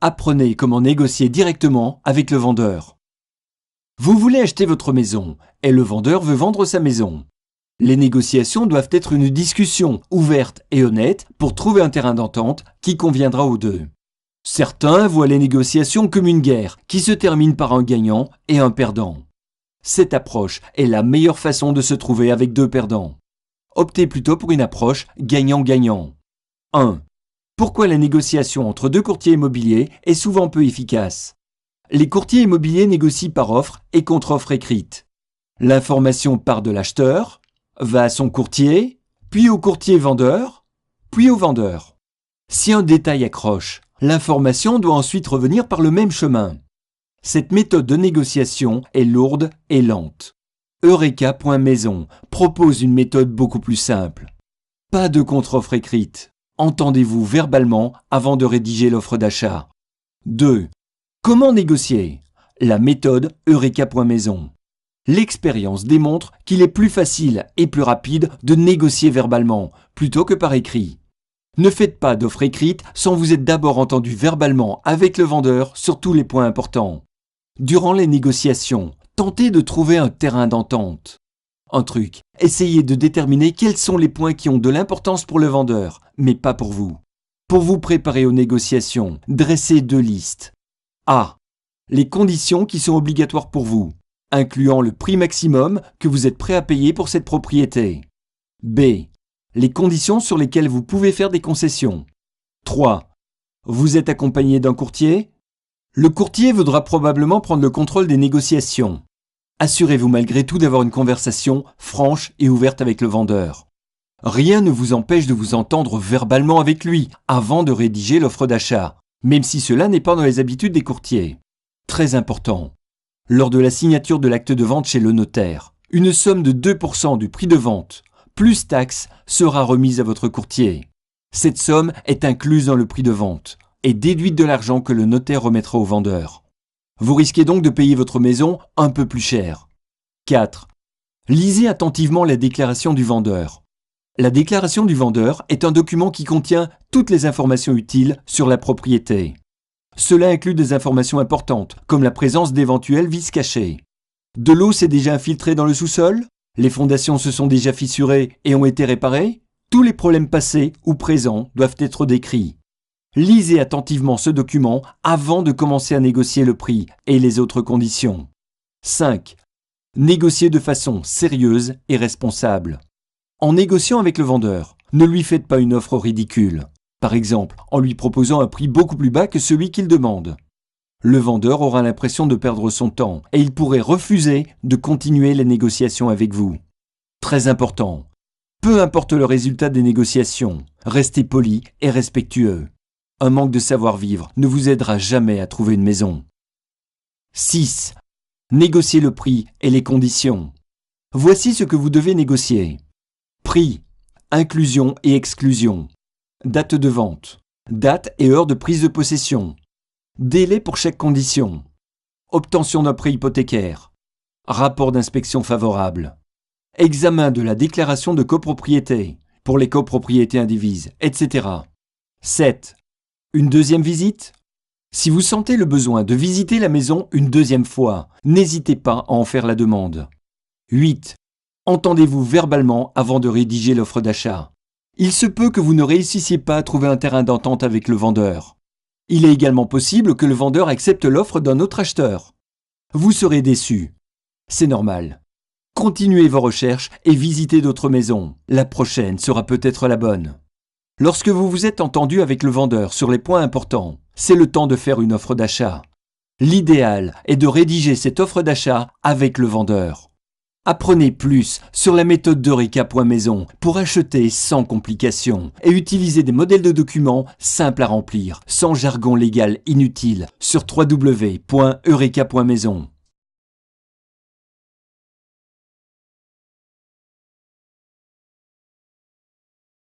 Apprenez comment négocier directement avec le vendeur. Vous voulez acheter votre maison et le vendeur veut vendre sa maison. Les négociations doivent être une discussion ouverte et honnête pour trouver un terrain d'entente qui conviendra aux deux. Certains voient les négociations comme une guerre qui se termine par un gagnant et un perdant. Cette approche est la meilleure façon de se trouver avec deux perdants. Optez plutôt pour une approche gagnant-gagnant. 1. Pourquoi la négociation entre deux courtiers immobiliers est souvent peu efficace? Les courtiers immobiliers négocient par offre et contre-offre écrite. L'information part de l'acheteur, va à son courtier, puis au courtier vendeur, puis au vendeur. Si un détail accroche, l'information doit ensuite revenir par le même chemin. Cette méthode de négociation est lourde et lente. Eureka.maison propose une méthode beaucoup plus simple. Pas de contre-offre écrite. Entendez-vous verbalement avant de rédiger l'offre d'achat. 2. Comment négocier? La méthode Eureka.maison. L'expérience démontre qu'il est plus facile et plus rapide de négocier verbalement plutôt que par écrit. Ne faites pas d'offre écrite sans vous être d'abord entendu verbalement avec le vendeur sur tous les points importants. Durant les négociations, tentez de trouver un terrain d'entente. Un truc, essayez de déterminer quels sont les points qui ont de l'importance pour le vendeur, mais pas pour vous. Pour vous préparer aux négociations, dressez deux listes. A. Les conditions qui sont obligatoires pour vous, incluant le prix maximum que vous êtes prêt à payer pour cette propriété. B. Les conditions sur lesquelles vous pouvez faire des concessions. 3. Vous êtes accompagné d'un courtier? Le courtier voudra probablement prendre le contrôle des négociations. Assurez-vous malgré tout d'avoir une conversation franche et ouverte avec le vendeur. Rien ne vous empêche de vous entendre verbalement avec lui avant de rédiger l'offre d'achat, même si cela n'est pas dans les habitudes des courtiers. Très important. Lors de la signature de l'acte de vente chez le notaire, une somme de 2% du prix de vente, plus taxes, sera remise à votre courtier. Cette somme est incluse dans le prix de vente et déduite de l'argent que le notaire remettra au vendeur. Vous risquez donc de payer votre maison un peu plus cher. 4. Lisez attentivement la déclaration du vendeur. La déclaration du vendeur est un document qui contient toutes les informations utiles sur la propriété. Cela inclut des informations importantes, comme la présence d'éventuels vices cachés. De l'eau s'est déjà infiltrée dans le sous-sol? Les fondations se sont déjà fissurées et ont été réparées? Tous les problèmes passés ou présents doivent être décrits. Lisez attentivement ce document avant de commencer à négocier le prix et les autres conditions. 5. Négociez de façon sérieuse et responsable. En négociant avec le vendeur, ne lui faites pas une offre ridicule. Par exemple, en lui proposant un prix beaucoup plus bas que celui qu'il demande. Le vendeur aura l'impression de perdre son temps et il pourrait refuser de continuer les négociations avec vous. Très important. Peu importe le résultat des négociations, restez poli et respectueux. Un manque de savoir-vivre ne vous aidera jamais à trouver une maison. 6. Négociez le prix et les conditions. Voici ce que vous devez négocier. Prix, inclusion et exclusion. Date de vente. Date et heure de prise de possession. Délai pour chaque condition. Obtention d'un prêt hypothécaire. Rapport d'inspection favorable. Examen de la déclaration de copropriété pour les copropriétés indivises, etc. 7. Une deuxième visite? Si vous sentez le besoin de visiter la maison une deuxième fois, n'hésitez pas à en faire la demande. 8. Entendez-vous verbalement avant de rédiger l'offre d'achat. Il se peut que vous ne réussissiez pas à trouver un terrain d'entente avec le vendeur. Il est également possible que le vendeur accepte l'offre d'un autre acheteur. Vous serez déçu. C'est normal. Continuez vos recherches et visitez d'autres maisons. La prochaine sera peut-être la bonne. Lorsque vous vous êtes entendu avec le vendeur sur les points importants, c'est le temps de faire une offre d'achat. L'idéal est de rédiger cette offre d'achat avec le vendeur. Apprenez plus sur la méthode d'Eureka.maison pour acheter sans complications et utiliser des modèles de documents simples à remplir, sans jargon légal inutile, sur www.eureka.maison.